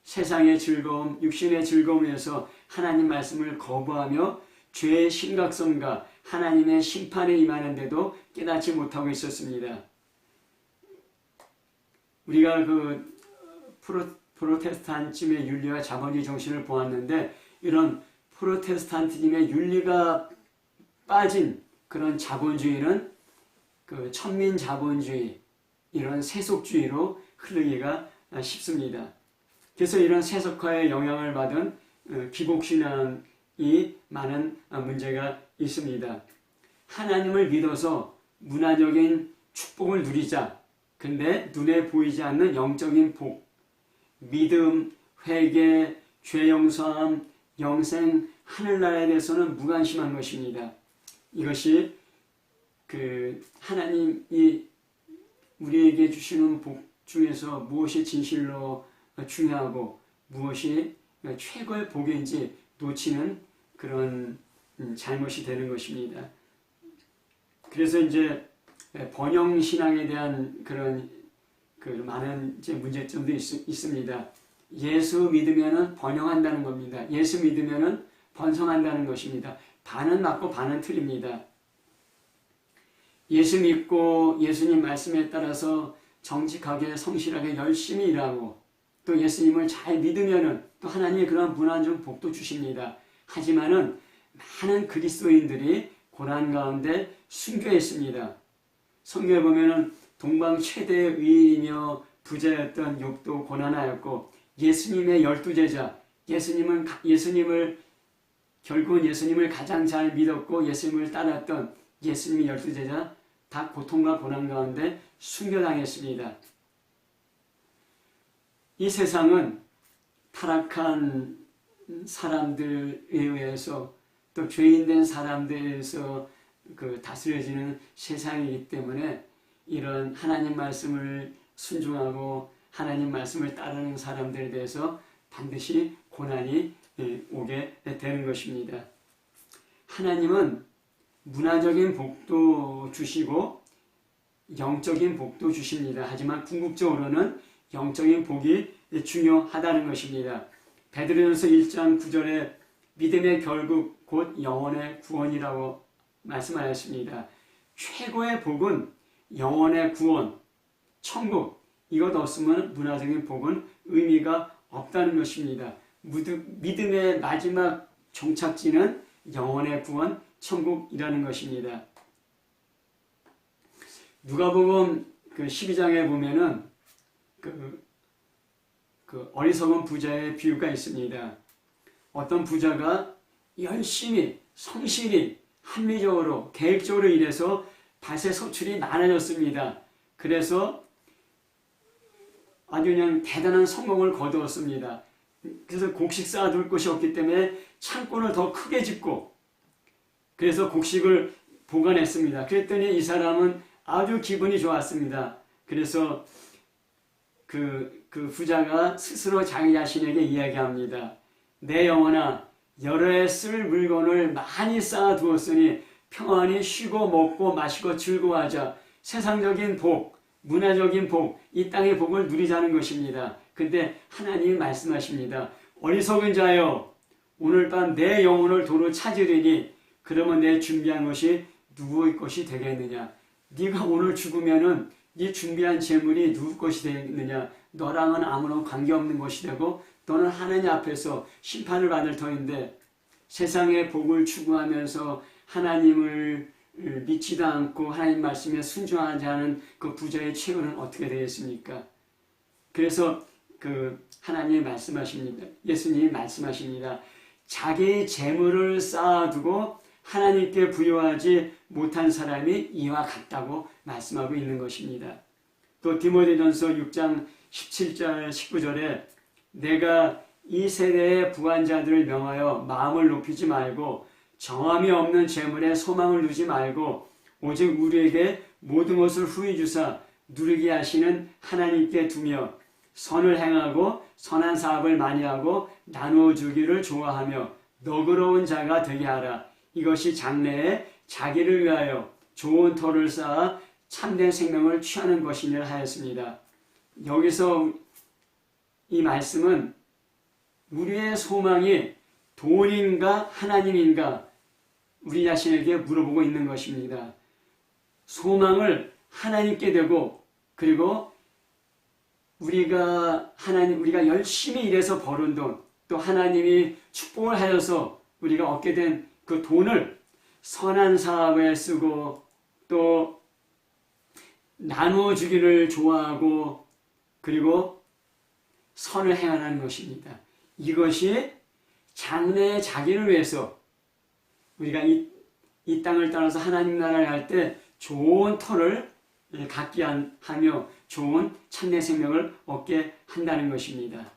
세상의 즐거움, 육신의 즐거움에서 하나님 말씀을 거부하며 죄의 심각성과 하나님의 심판에 임하는데도 깨닫지 못하고 있었습니다. 우리가 프로테스탄즘의 윤리와 자본주의 정신을 보았는데 이런 프로테스탄티즘의 윤리가 빠진 그런 자본주의는 천민 자본주의, 이런 세속주의로 흐르기가 쉽습니다. 그래서 이런 세속화의 영향을 받은 기복신앙이 많은 문제가 있습니다. 하나님을 믿어서 문화적인 축복을 누리자, 근데 눈에 보이지 않는 영적인 복, 믿음, 회개, 죄 용서함, 영생, 하늘나라에 대해서는 무관심한 것입니다. 이것이 하나님이 우리에게 주시는 복 중에서 무엇이 진실로 중요하고 무엇이 최고의 복인지 놓치는 그런 잘못이 되는 것입니다. 그래서 이제 번영 신앙에 대한 그런 많은 이제 문제점도 있습니다. 예수 믿으면은 번영한다는 겁니다. 예수 믿으면은 번성한다는 것입니다. 반은 맞고 반은 틀립니다. 예수 믿고 예수님 말씀에 따라서 정직하게 성실하게 열심히 일하고 또 예수님을 잘 믿으면은 또 하나님의 그런 무한정 복도 주십니다. 하지만은 많은 그리스도인들이 고난 가운데 순교했습니다. 성경에 보면은 동방 최대의 의인이며 부자였던 욥도 고난하였고 예수님의 12제자 결국은 예수님을 가장 잘 믿었고 예수님을 따랐던 예수님의 12제자 다 고통과 고난 가운데 순교당했습니다. 이 세상은 타락한 사람들에 의해서 또 죄인된 사람들에 의해서 다스려지는 세상이기 때문에 이런 하나님 말씀을 순종하고 하나님 말씀을 따르는 사람들에 대해서 반드시 고난이 오게 되는 것입니다. 하나님은 문화적인 복도 주시고 영적인 복도 주십니다. 하지만 궁극적으로는 영적인 복이 중요하다는 것입니다. 베드로전서 1장 9절에 믿음의 결국 곧 영혼의 구원이라고 말씀하였습니다. 최고의 복은 영혼의 구원, 천국, 이것 없으면 문화적인 복은 의미가 없다는 것입니다. 믿음의 마지막 종착지는 영혼의 구원, 천국이라는 것입니다. 누가복음 12장에 보면은 어리석은 부자의 비유가 있습니다. 어떤 부자가 열심히 성실히 합리적으로 계획적으로 일해서 밭의 소출이 많아졌습니다. 그래서 아주 그냥 대단한 성공을 거두었습니다. 그래서 곡식 쌓아둘 곳이 없기 때문에 창고를 더 크게 짓고 그래서 곡식을 보관했습니다. 그랬더니 이 사람은 아주 기분이 좋았습니다. 그래서 그 부자가 스스로 자기 자신에게 이야기합니다. 내 영혼아, 여러 해 쓸 물건을 많이 쌓아두었으니 평안히 쉬고 먹고 마시고 즐거워하자. 세상적인 복, 문화적인 복, 이 땅의 복을 누리자는 것입니다. 근데 하나님이 말씀하십니다. 어리석은 자여, 오늘 밤 내 영혼을 도로 찾으리니 그러면 내 준비한 것이 누구의 것이 되겠느냐. 네가 오늘 죽으면은 네 준비한 재물이 누구 것이 되겠느냐. 너랑은 아무런 관계없는 것이 되고 너는 하나님 앞에서 심판을 받을 터인데 세상의 복을 추구하면서 하나님을 믿지도 않고 하나님 말씀에 순종하지 않은 그 부자의 최후는 어떻게 되겠습니까? 그래서 하나님이 말씀하십니다. 예수님이 말씀하십니다. 자기 재물을 쌓아두고 하나님께 부여하지 못한 사람이 이와 같다고 말씀하고 있는 것입니다. 또 디모데전서 6장 17절 19절에 내가 이 세대의 부한자들을 명하여 마음을 높이지 말고 정함이 없는 재물에 소망을 두지 말고 오직 우리에게 모든 것을 후히 주사 누리게 하시는 하나님께 두며 선을 행하고 선한 사업을 많이 하고 나누어 주기를 좋아하며 너그러운 자가 되게 하라. 이것이 장래에 자기를 위하여 좋은 터를 쌓아 참된 생명을 취하는 것이니라 하였습니다. 여기서 이 말씀은 우리의 소망이 돈인가 하나님인가 우리 자신에게 물어보고 있는 것입니다. 소망을 하나님께 대고 그리고 우리가 열심히 일해서 벌은 돈, 또 하나님이 축복을 하여서 우리가 얻게 된 그 돈을 선한 사업에 쓰고 또 나누어 주기를 좋아하고 그리고 선을 행하는 것입니다. 이것이 장래의 자기를 위해서 우리가 이 땅을 떠나서 하나님 나라를 할 때 좋은 터를 갖게 하며 좋은 참된 생명을 얻게 한다는 것입니다.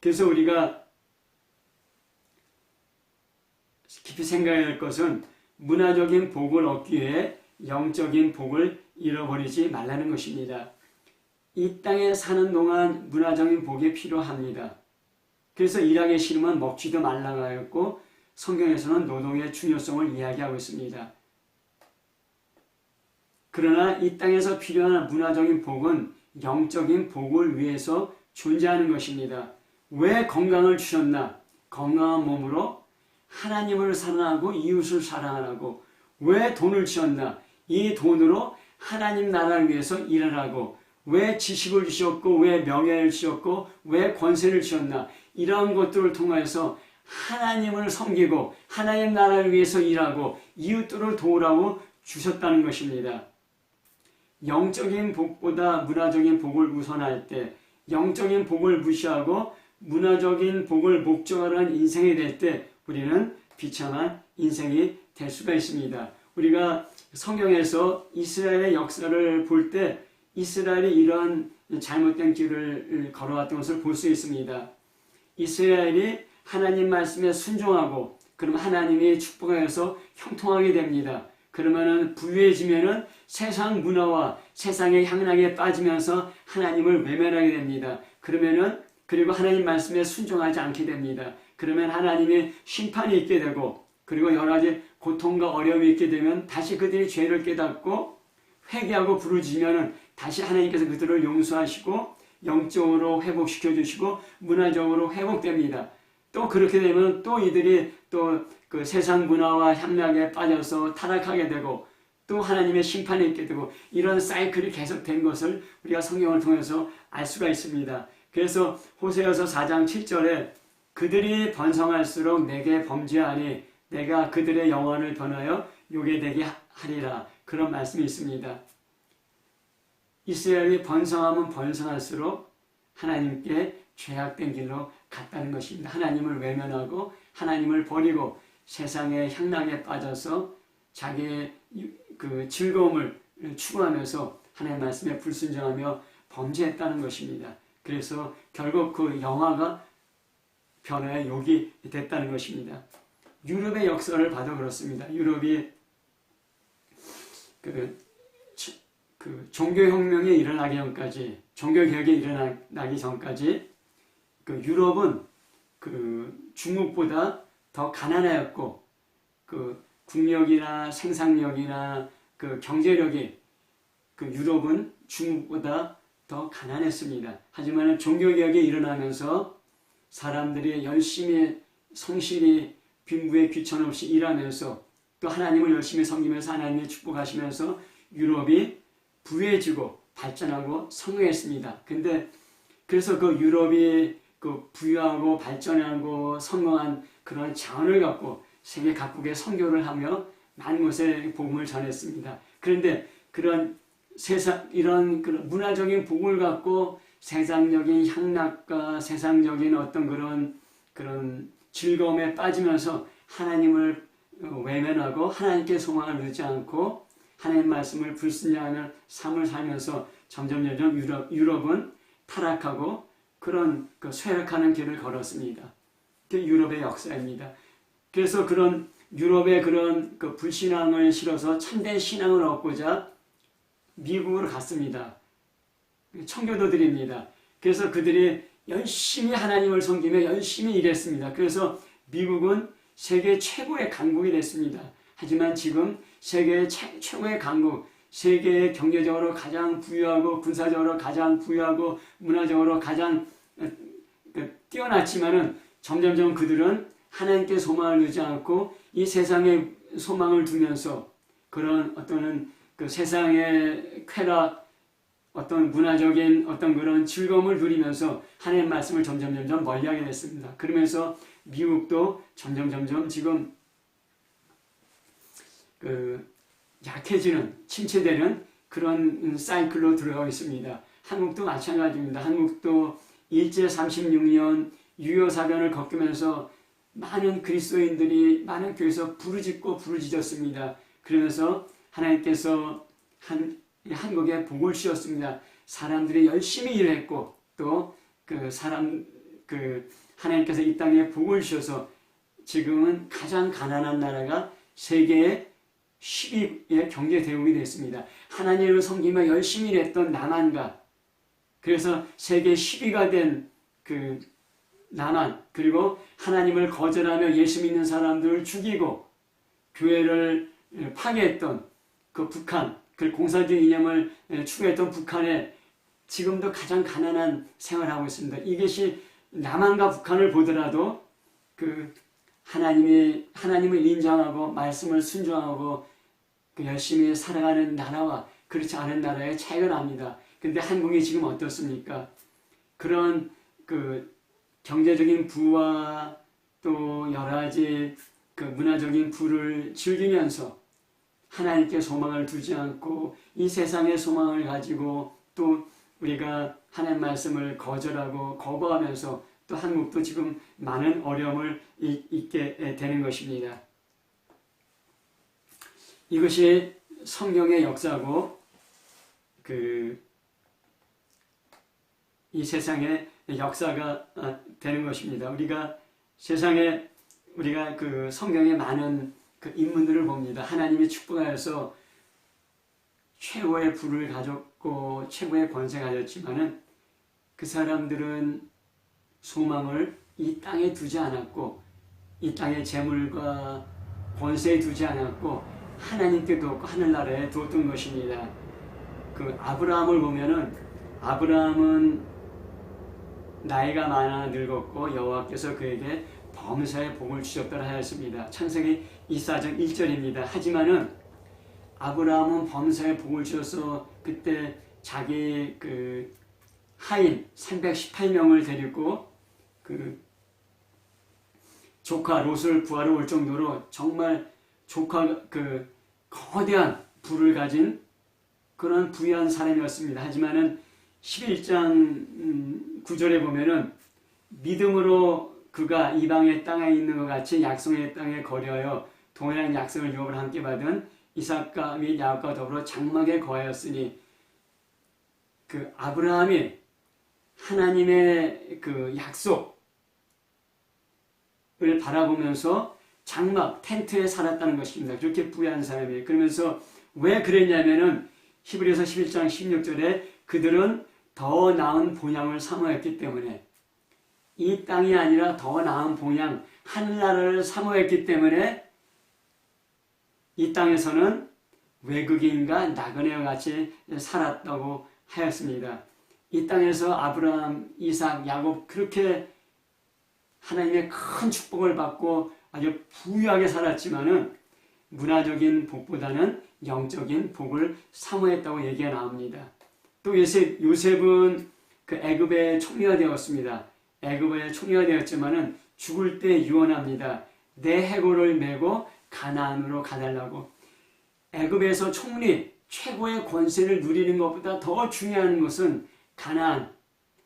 그래서 우리가 깊이 생각해야 할 것은 문화적인 복을 얻기 위해 영적인 복을 잃어버리지 말라는 것입니다. 이 땅에 사는 동안 문화적인 복이 필요합니다. 그래서 일하기 싫으면 먹지도 말라고 하였고 성경에서는 노동의 중요성을 이야기하고 있습니다. 그러나 이 땅에서 필요한 문화적인 복은 영적인 복을 위해서 존재하는 것입니다. 왜 건강을 주셨나? 건강한 몸으로 하나님을 사랑하고 이웃을 사랑하라고. 왜 돈을 주셨나? 이 돈으로 하나님 나라를 위해서 일하라고. 왜 지식을 주셨고 왜 명예를 주셨고 왜 권세를 주셨나? 이러한 것들을 통해서 하나님을 섬기고 하나님 나라를 위해서 일하고 이웃들을 도우라고 주셨다는 것입니다. 영적인 복보다 문화적인 복을 우선할 때, 영적인 복을 무시하고 문화적인 복을 목적으로 한 인생이 될 때 우리는 비참한 인생이 될 수가 있습니다. 우리가 성경에서 이스라엘의 역사를 볼 때 이스라엘이 이러한 잘못된 길을 걸어왔던 것을 볼 수 있습니다. 이스라엘이 하나님 말씀에 순종하고 그럼 하나님이 축복하여서 형통하게 됩니다. 그러면은 부유해지면은 세상 문화와 세상의 향락에 빠지면서 하나님을 외면하게 됩니다. 그러면은 그리고 하나님 말씀에 순종하지 않게 됩니다. 그러면 하나님의 심판이 있게 되고 그리고 여러 가지 고통과 어려움이 있게 되면 다시 그들이 죄를 깨닫고 회개하고 부르짖으면은 다시 하나님께서 그들을 용서하시고 영적으로 회복시켜 주시고 문화적으로 회복됩니다. 또 그렇게 되면 또 이들이 또 그 세상 문화와 향락에 빠져서 타락하게 되고 또 하나님의 심판이 있게 되고 이런 사이클이 계속된 것을 우리가 성경을 통해서 알 수가 있습니다. 그래서 호세아서 4장 7절에 그들이 번성할수록 내게 범죄하니 내가 그들의 영혼을 변하여 욕에 되게 하리라. 그런 말씀이 있습니다. 이스라엘이 번성하면 번성할수록 하나님께 죄악된 길로 갔다는 것입니다. 하나님을 외면하고 하나님을 버리고 세상의 향락에 빠져서 자기의 그 즐거움을 추구하면서 하나님의 말씀에 불순종하며 범죄했다는 것입니다. 그래서 결국 그 영화가 변화의 욕이 됐다는 것입니다. 유럽의 역사를 봐도 그렇습니다. 유럽이 그 종교혁명이 일어나기 전까지, 종교개혁이 일어나기 전까지 그 유럽은 그 중국보다 더 가난하였고 그 국력이나 생산력이나 그 경제력이 그 유럽은 중국보다 더 가난했습니다. 하지만 종교개혁이 일어나면서 사람들이 열심히 성실히 빈부에 귀천 없이 일하면서 또 하나님을 열심히 섬기면서 하나님의 축복하시면서 유럽이 부유해지고 발전하고 성공했습니다. 근데 그래서 그 유럽이 그 부유하고 발전하고 성공한 그런 자원을 갖고 세계 각국에 선교를 하며 많은 곳에 복음을 전했습니다. 그런데 그런 이런 그런 문화적인 복을 갖고 세상적인 향락과 세상적인 어떤 그런 즐거움에 빠지면서 하나님을 외면하고 하나님께 소망을 두지 않고 하나님 말씀을 불순종하는 삶을 살면서 점점 유럽은 타락하고 그런 쇠락하는 길을 걸었습니다. 그게 유럽의 역사입니다. 그래서 그런 유럽의 그런 불신앙을 실어서 참된 신앙을 얻고자 미국으로 갔습니다. 청교도들입니다. 그래서 그들이 열심히 하나님을 섬기며 열심히 일했습니다. 그래서 미국은 세계 최고의 강국이 됐습니다. 하지만 지금 세계 최고의 강국, 세계의 경제적으로 가장 부유하고 군사적으로 가장 부유하고 문화적으로 가장 뛰어났지만은 점점점 그들은 하나님께 소망을 두지 않고 이 세상에 소망을 두면서 그런 어떤 그 세상의 쾌락, 어떤 문화적인 어떤 그런 즐거움을 누리면서 하나님의 말씀을 점점 멀리하게 됐습니다. 그러면서 미국도 점점 지금 약해지는, 침체되는 그런 사이클로 들어가고 있습니다. 한국도 마찬가지입니다. 한국도 일제 36년 유효사변을 겪으면서 많은 그리스도인들이 많은 교회에서 부르짖고 부르짖었습니다. 그러면서 하나님께서 한국에 복을 주셨습니다. 사람들이 열심히 일했고 또 하나님께서 이 땅에 복을 주셔서 지금은 가장 가난한 나라가 세계의 10위의 경제 대국이 됐습니다. 하나님을 섬기며 열심히 일했던 남한과 그래서 세계 10위가 된 남한, 그리고 하나님을 거절하며 예수 믿는 사람들을 죽이고 교회를 파괴했던 북한, 공산주의 이념을 추구했던 북한에 지금도 가장 가난한 생활을 하고 있습니다. 이것이 남한과 북한을 보더라도 하나님을 인정하고 말씀을 순종하고 열심히 살아가는 나라와 그렇지 않은 나라의 차이가 납니다. 근데 한국이 지금 어떻습니까? 그런 경제적인 부와 또 여러 가지 문화적인 부를 즐기면서 하나님께 소망을 두지 않고 이 세상의 소망을 가지고 또 우리가 하나님 말씀을 거절하고 거부하면서 또 한국도 지금 많은 어려움을 잊게 되는 것입니다. 이것이 성경의 역사고 이 세상의 역사가 되는 것입니다. 우리가 세상에 성경에 많은 인물들을 봅니다. 하나님이 축복하여서 최고의 부를 가졌고 최고의 권세를 가졌지만은 그 사람들은 소망을 이 땅에 두지 않았고 이 땅의 재물과 권세에 두지 않았고 하나님께 두었고 하늘나라에 두었던 것입니다. 아브라함을 보면은 아브라함은 나이가 많아 늙었고 여호와께서 그에게 범사의 복을 주셨더라 하였습니다. 창세기 24장 1절입니다. 하지만은 아브라함은 범사의 복을 주셔서 그때 자기 하인 318명을 데리고 조카 롯을 구하러 올 정도로 정말 거대한 부를 가진 그런 부유한 사람이었습니다. 하지만은 11장 9절에 보면은 믿음으로 그가 이방의 땅에 있는 것 같이 약속의 땅에 거류하여 동일한 약속을 유업을 함께 받은 이삭과 및 야곱과 더불어 장막에 거하였으니 아브라함이 하나님의 약속을 바라보면서 장막, 텐트에 살았다는 것입니다. 그렇게 부유한 사람이에요. 그러면서 왜 그랬냐면은 히브리서 11장 16절에 그들은 더 나은 본향을 사모했기 때문에 이 땅이 아니라 더 나은 본향, 하늘나라를 사모했기 때문에 이 땅에서는 외국인과 나그네와 같이 살았다고 하였습니다. 이 땅에서 아브라함, 이삭, 야곱 그렇게 하나님의 큰 축복을 받고 아주 부유하게 살았지만은 문화적인 복보다는 영적인 복을 사모했다고 얘기가 나옵니다. 또 요셉은 애굽의 총리가 되었습니다. 애굽의 총리가 되었지만은 죽을 때 유언합니다. 내 해골을 메고 가나안으로 가달라고. 애굽에서 총리, 최고의 권세를 누리는 것보다 더 중요한 것은 가나안,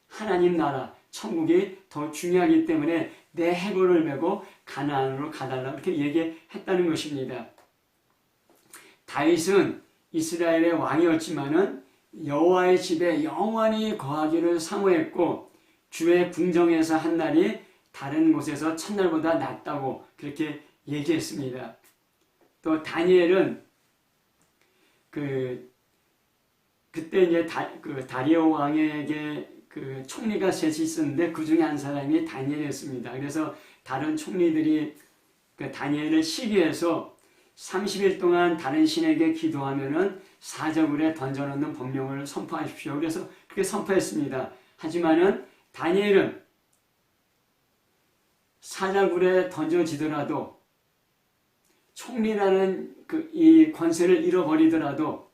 하나님 나라, 천국이 더 중요하기 때문에 내 해골을 메고 가나안으로 가달라 이렇게 얘기했다는 것입니다. 다윗은 이스라엘의 왕이었지만은 여호와의 집에 영원히 거하기를 사모했고 주의 궁정에서 한 날이 다른 곳에서 첫날보다 낫다고 그렇게 얘기했습니다. 또 다니엘은 그때 이제 다리오 왕에게 총리가 셋이 있었는데 그 중에 한 사람이 다니엘이었습니다. 그래서 다른 총리들이 다니엘을 시기해서 30일 동안 다른 신에게 기도하면은 사저굴에 던져놓는 법령을 선포하십시오. 그래서 그렇게 선포했습니다. 하지만은 다니엘은 사자굴에 던져지더라도 총리라는 이 권세를 잃어버리더라도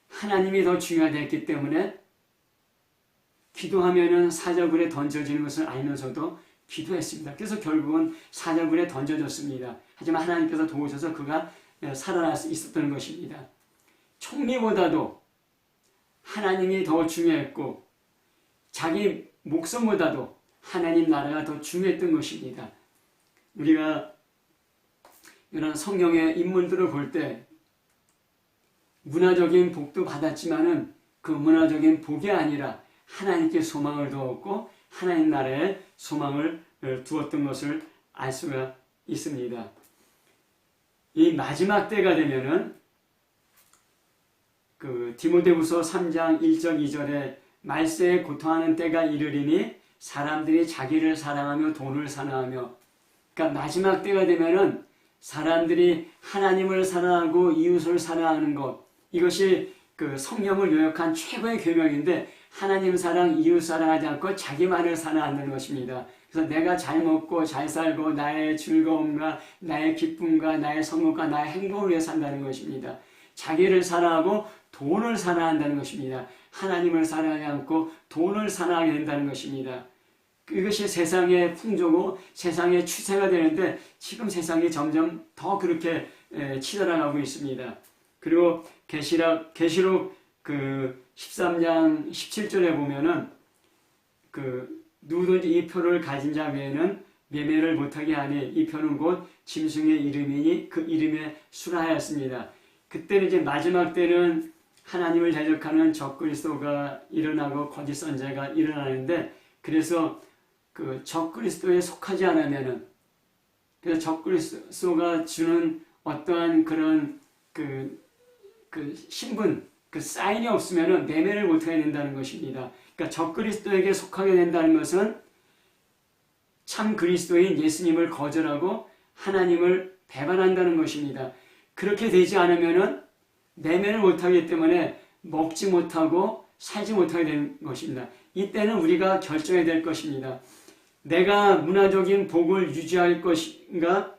하나님이 더 중요하겠기 때문에 기도하면은 사자굴에 던져지는 것을 알면서도 기도했습니다. 그래서 결국은 사자굴에 던져졌습니다. 하지만 하나님께서 도우셔서 그가 살아날 수 있었던 것입니다. 총리보다도 하나님이 더 중요했고 자기 목숨보다도 하나님 나라가 더 중요했던 것입니다. 우리가 이런 성경의 인물들을 볼 때 문화적인 복도 받았지만은 그 문화적인 복이 아니라 하나님께 소망을 두었고 하나님 나라에 소망을 두었던 것을 알 수가 있습니다. 이 마지막 때가 되면은 그 디모데후서 3장 1절 2절에 말세에 고통하는 때가 이르리니 사람들이 자기를 사랑하며 돈을 사랑하며, 그러니까 마지막 때가 되면은 사람들이 하나님을 사랑하고 이웃을 사랑하는 것, 이것이 그 성령을 요약한 최고의 계명인데 하나님 사랑, 이웃 사랑하지 않고 자기만을 사랑하는 것입니다. 그래서 내가 잘 먹고 잘 살고 나의 즐거움과 나의 기쁨과 나의 성공과 나의 행복을 위해 산다는 것입니다. 자기를 사랑하고 돈을 사랑한다는 것입니다. 하나님을 사랑하지 않고 돈을 사랑하게 된다는 것입니다. 이것이 세상의 풍조고 세상의 추세가 되는데 지금 세상이 점점 더 그렇게 치달아가고 있습니다. 그리고 계시록 그 13장 17절에 보면은 그 누구든지 이 표를 가진 자 외에는 매매를 못하게 하니 이 표는 곧 짐승의 이름이니 그 이름에 순하였습니다. 그때는 이제 마지막 때는 하나님을 대적하는 적그리스도가 일어나고 거짓 선지자가 일어나는데, 그래서 그 적그리스도에 속하지 않으면은, 그래서 적그리스도가 주는 어떠한 그런 그 신분, 그 사인이 없으면은 매매를 못하게 된다는 것입니다. 그러니까 적그리스도에게 속하게 된다는 것은 참 그리스도인 예수님을 거절하고 하나님을 배반한다는 것입니다. 그렇게 되지 않으면은 매매를 못하기 때문에 먹지 못하고 살지 못하게 되는 것입니다. 이때는 우리가 결정해야 될 것입니다. 내가 문화적인 복을 유지할 것인가?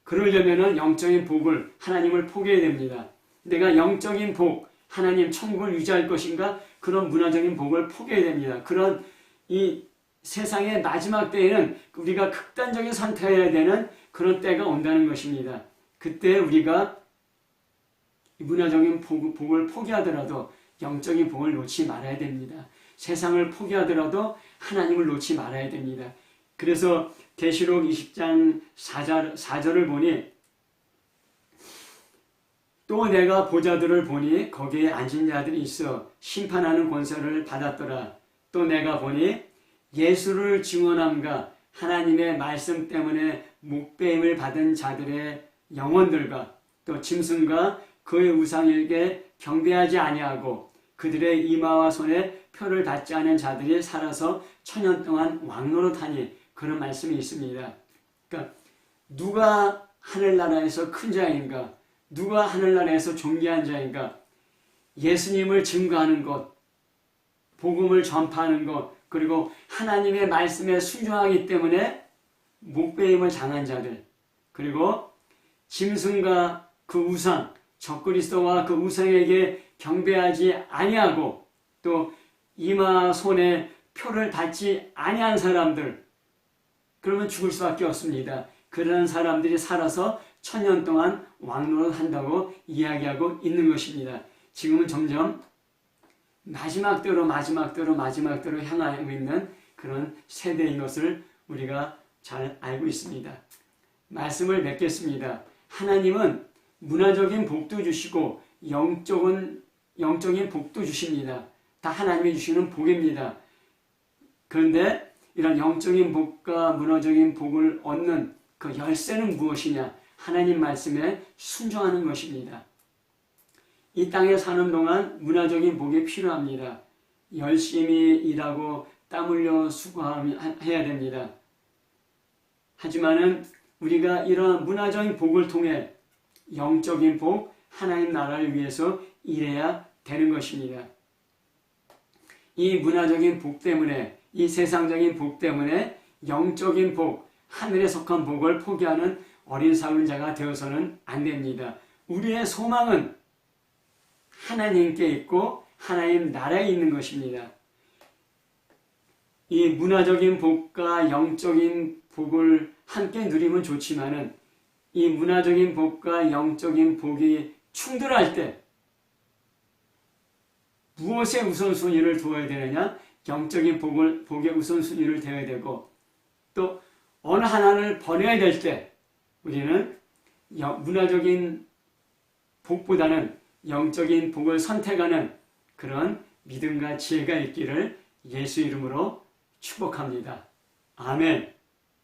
그러려면은 영적인 복을, 하나님을 포기해야 됩니다. 내가 영적인 복, 하나님 천국을 유지할 것인가? 그런 문화적인 복을 포기해야 됩니다. 그런 이 세상의 마지막 때에는 우리가 극단적인 선택을 해야 되는 그런 때가 온다는 것입니다. 그때 우리가 문화적인 복을 포기하더라도 영적인 복을 놓지 말아야 됩니다. 세상을 포기하더라도 하나님을 놓지 말아야 됩니다. 그래서 계시록 20장 4절을 보니 또 내가 보좌들을 보니 거기에 앉은 자들이 있어 심판하는 권세를 받았더라. 또 내가 보니 예수를 증언함과 하나님의 말씀 때문에 목배임을 받은 자들의 영혼들과 또 짐승과 그의 우상에게 경배하지 아니하고 그들의 이마와 손에 표를 받지 않은 자들이 살아서 천년 동안 왕노릇하니, 그런 말씀이 있습니다. 그러니까 누가 하늘나라에서 큰 자인가? 누가 하늘나라에서 존귀한 자인가? 예수님을 증거하는 것, 복음을 전파하는 것, 그리고 하나님의 말씀에 순종하기 때문에 목배임을 당한 자들, 그리고 짐승과 그 우상, 적그리스도와 그 우상에게 경배하지 아니하고 또 이마 손에 표를 받지 아니한 사람들, 그러면 죽을 수밖에 없습니다. 그런 사람들이 살아서 천년 동안 왕노릇한다고 이야기하고 있는 것입니다. 지금은 점점 마지막 때로 향하고 있는 그런 세대인 것을 우리가 잘 알고 있습니다. 말씀을 맺겠습니다. 하나님은 문화적인 복도 주시고 영적인 복도 주십니다. 다 하나님이 주시는 복입니다. 그런데 이런 영적인 복과 문화적인 복을 얻는 그 열쇠는 무엇이냐? 하나님 말씀에 순종하는 것입니다. 이 땅에 사는 동안 문화적인 복이 필요합니다. 열심히 일하고 땀 흘려 수고해야 됩니다. 하지만은 우리가 이러한 문화적인 복을 통해 영적인 복, 하나님 나라를 위해서 일해야 되는 것입니다. 이 문화적인 복 때문에, 이 세상적인 복 때문에 영적인 복, 하늘에 속한 복을 포기하는 어린 사울자가 되어서는 안 됩니다. 우리의 소망은 하나님께 있고 하나님 나라에 있는 것입니다. 이 문화적인 복과 영적인 복을 함께 누리면 좋지만은 이 문화적인 복과 영적인 복이 충돌할 때 무엇에 우선순위를 두어야 되느냐? 영적인 복에 우선순위를 두어야 되고, 또 어느 하나를 버려야 될 때 우리는 문화적인 복보다는 영적인 복을 선택하는 그런 믿음과 지혜가 있기를 예수 이름으로 축복합니다. 아멘.